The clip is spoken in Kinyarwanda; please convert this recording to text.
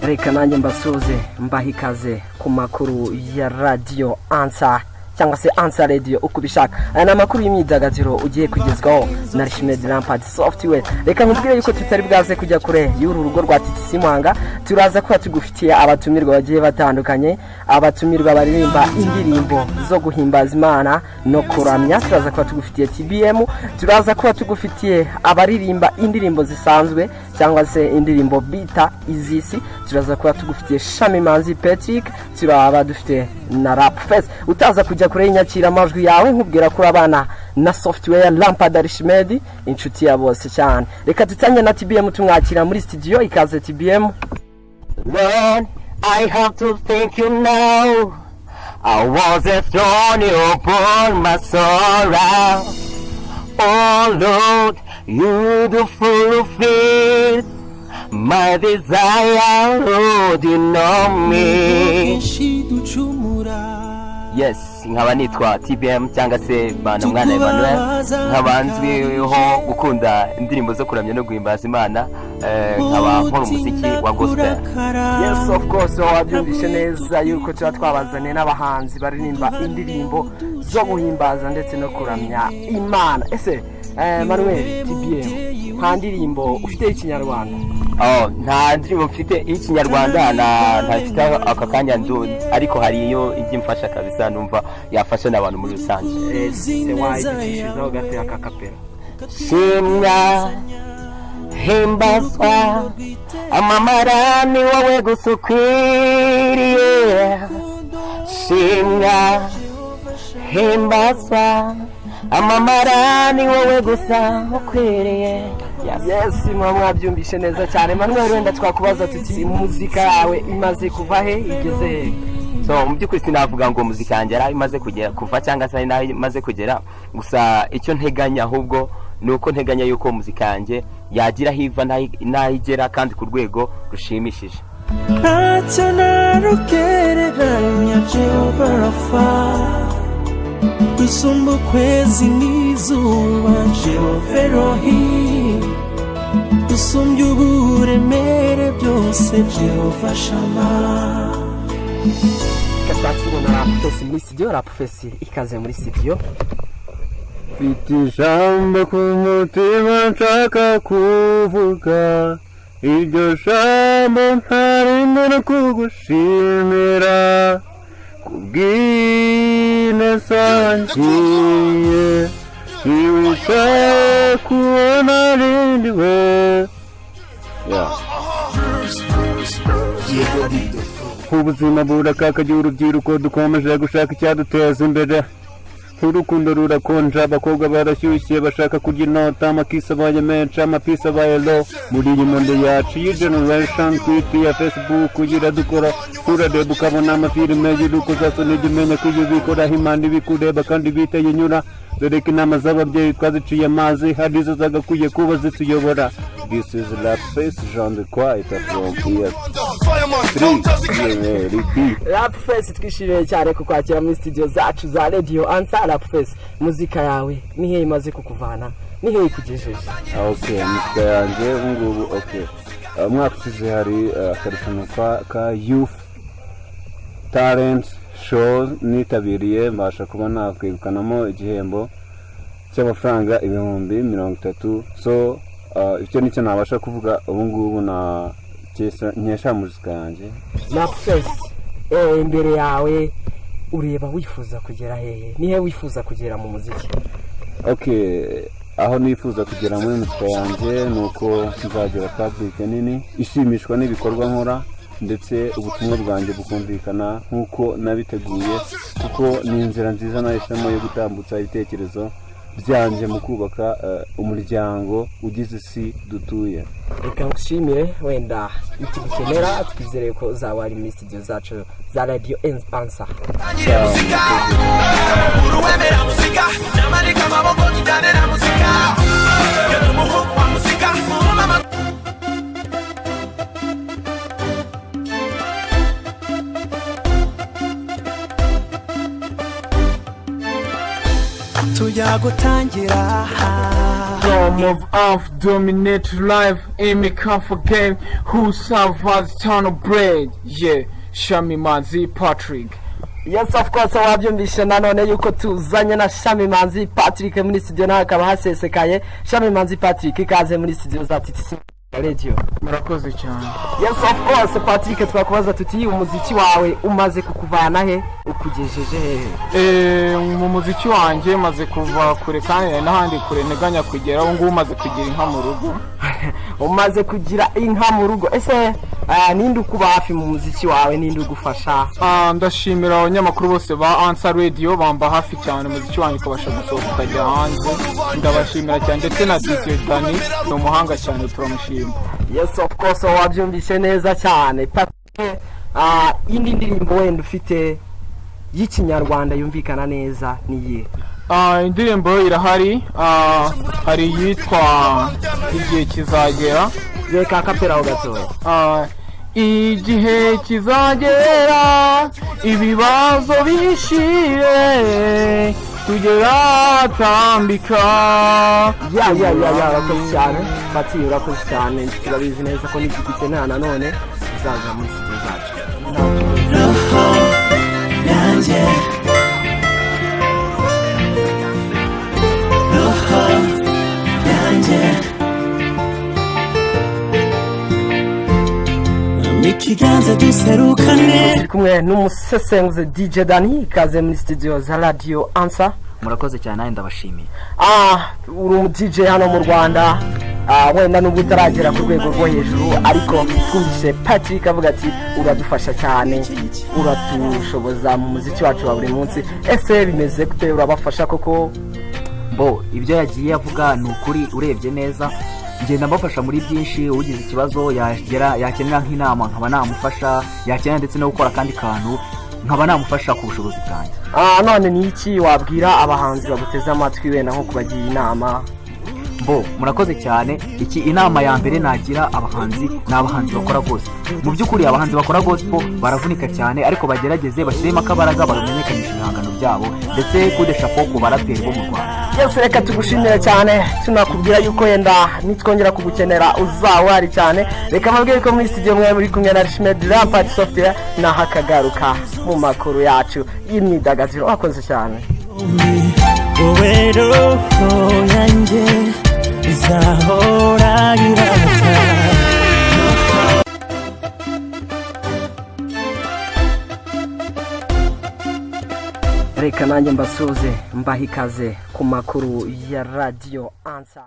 reka nanjye mbasuze mbahikaze ku makuru ya radio Ansa cyangwa se Ansa Radio uko bishaka. Aya ni amakuru y'imyidagaduro ugiye kugezwaho na Archimed Lampard Softiware. Reka nkubwire yuko tutari bwaze kujya kure y'uru rugo rwa TTC Muhanga, turaza kuba tugufitiye abatumirwa bagiye batandukanye, abatumirwa baririmba indirimbo zo guhimbaza Imana no kuramya. Turaza kuba tugufitiye TBM, turaza kuba tugufitiye abaririmba indirimbo zisanzwe cyangwa se indirimbo bita izisi. Turaza kuba tugufitiye Shami Manzi Patrick, turaba dufite na Rap Fest. Utaza kujya kure inyakira amajwi yawe nkubwira kuri abana na Softiware Lampard Archimed inshuti ya bose cyane. Reka tutanye na TBM tumwakira muri studio. Ikaze TBM. Lord, I have to thank you now. I wasn't thrown upon my sorrow. Oh Lord, you do fulfill my desire, Lord, you know me. Yes, nkaba nitwa TBM cyangwa se bana mwana Emmanuel, nkabanzwiho gukunda indirimbo zo kuramya no guhimbaza Imana, nkaba nkora umuziki wa gospel. Yes, of course, wabyumvishe neza yuko twabazane n'abahanzi baririmba indirimbo zo guhimbaza ndetse no kuramya Imana. Ese Manuel TBM, nta ndirimbo ufite ikinyarwanda? Nta ndirimbo mfite ikinyarwanda, ntafite aka kanya ariko hariyo ibyimfasha kabisa, numva yafasha n'abantu muri rusange. Se wayidishizaho gato akakapera. Shimwa himbazwa amamara ni wowe gusukwiriye. Shimwa himbazwa amamara ni wowe gusa ukwiriye. Yes, mwabyumvishe neza cyane. Manuel, wenda twakubaza tuti muzika yawe imaze kuva he igeze he? So mu by'ukuri sinavuga ngo muzika yanjye ari imaze kugera kuva cyangwa se naho imaze kugera, gusa icyo nteganya ahubwo nuko nteganya yuko muzika yanjye yagira hiva nayigera kandi ku rwego rushimishije. Ntacyo narugereranya Jehova Rafa, dusumba ukwezi n'izuba Jehova Elohim, dusumbye uburemere byose Jehova Shama. Katwakira na Rap Fest muri studio. Rap Fest ikaze muri studio. Mfite ijambo ku mutima nshaka kuvuga, iryo jambo ntarimo no kugushimira kubw'ineza ngiye ntiwita kubona rindiwe. Ubuzima burakakagira urubyiruko dukomeje gushaka icyaduteza imbere. Urukundo rurakonja, abakobwa barashyushye bashaka kurya inota, amakisi abaye menshi, amapisi abaye low. Muri iyi monde yacu y'generation twiti ya Facebook kugira dukora turareba ukabona amafilime y'urukozasoni n'igimenya ko iyo bikoraho Imana ibikureba kandi biteye nyura. Dore ko inama z'ababyeyi twaziciye amazi, hari izo zagakwiye kuba zituyobora. This is Rap Fest, Jean de Quiet from here. Rap Fest twishimiye cyane kukwakira muri studio zacu za Radio Ansa. Rap Fest, muzika yawe ni he imaze kukuvana, ni he ikugejeje? Okay, muzika yanjye ngubu mwaka ushize hari akarushanwa ka Youth Talent Show nitabiriye, mbasha kuba nakwegukanamo igihembo cy'amafaranga 30,000. So icyo nicyo nabasha kuvuga ubu ngubu na nyesha muzika yanjye. Rap Fest, imbere yawe ureba wifuza kugera hehe? Ni he wifuza kugera mu muziki? Okay, aho nifuza kugera muri muzika yanjye nuko nzagera public nini ishimishwa n'ibikorwa nkora, ndetse ubutumwa bwanjye bukumvikana nkuko nabiteguye, kuko ni inzira nziza nahisemo yo gutambutsa ibitekerezo byanjye mu kubaka umuryango ugize isi dutuye. Reka ngushimire, wenda itugukenera twizere ko uzaba ari muri studio zacu za Radio Ansa. Tujya gutangira Form of earth dominate life, aiming comfort game. Who survives tunnel bread? Yeah, Shami Manzi Patrick. Yes of course wabyumvishe nanone yuko tuzanye na Shami Manzi Patrick muri studio nawe akaba hasesekaye. Shami Manzi Patrick ikaze muri studio za TTC Radio. Murakoze cyane. Yes of course Patrick, twakubaza tuti umuziki wawe umaze kukuvana he ukugejeje he? Mu muziki wanjye maze kuva kure kandi n'ahandi kure nteganya kugera. Ubu ngubu maze kugira inka mu rugo. Umaze kugira inka mu rugo. Ese ninde ukuba hafi mu muziki wawe, ninde ugufasha? Ndashimira abanyamakuru bose ba Answer Radio bamba hafi cyane umuziki wanjye ukabasha gusohoka ukajya hanze. Ndabashimira cyane ndetse na TTC Dani ni umuhanga cyane turamushima. Yes of course wabyumvishe neza cyane. Indi ndirimbo wenda ufite y'ikinyarwanda yumvikana neza niye? Indirimbo irahari, hari yitwa igihe kizagera. Reka kapera gatoya. Igihe kizagera ibibazo bishire tugera tambika. Ya urakoze cyane Pati, urakoze cyane. Turabizi neza ko n'igiti nta nanone uzaza muri studio zacu. ikiganza duserukane. Kumwe n'umusesenguzi DJ Dani, ikaze muri studio za Radio Answer. Murakoze cyane nawe ndabashimiye. Uri mu DJ hano mu Rwanda, wenda nubwo utaragera ku rwego rwo hejuru, ariko twumvise Patrick avuga ati uradufasha cyane, uratushoboza mu muziki wacu wa buri munsi. Ese bimeze gute, urabafasha koko? Ibyo yagiye avuga ni ukuri, urebye neza ngenda mbafasha muri byinshi. Ugize ikibazo yakenera nk'inama nkaba namufasha, yakenera ndetse no gukora kandi kantu nkaba namufasha ku bushobozi bwanjye. None ni iki wabwira abahanzi baguteze amatwi wenda nko kubagira inama? Murakoze cyane. Inama ya mbere nagira abahanzi ni abahanzi bakora gospel. Mu by'ukuri abahanzi bakora gospel baravunika cyane, ariko bagerageze bashyiremo akabaraga bamenyekanisha ibihangano byabo ndetse kudesha ku baraperi bo mu Rwanda. Yes, reka tugushimire cyane, tunakubwira yuko yenda nitwongera kugukenera uzawari cyane. Reka mabwire ko muri studio mwe muri kumwe na Archimed, Lampard, Softiware na hakagaruka mu makuru yacu y'imyidagaduro. Wakoze cyane. Wowe roho yanjye izahora irata. Reka nanjye mbasuze mbaha ikaze ku makuru ya Radio Answer.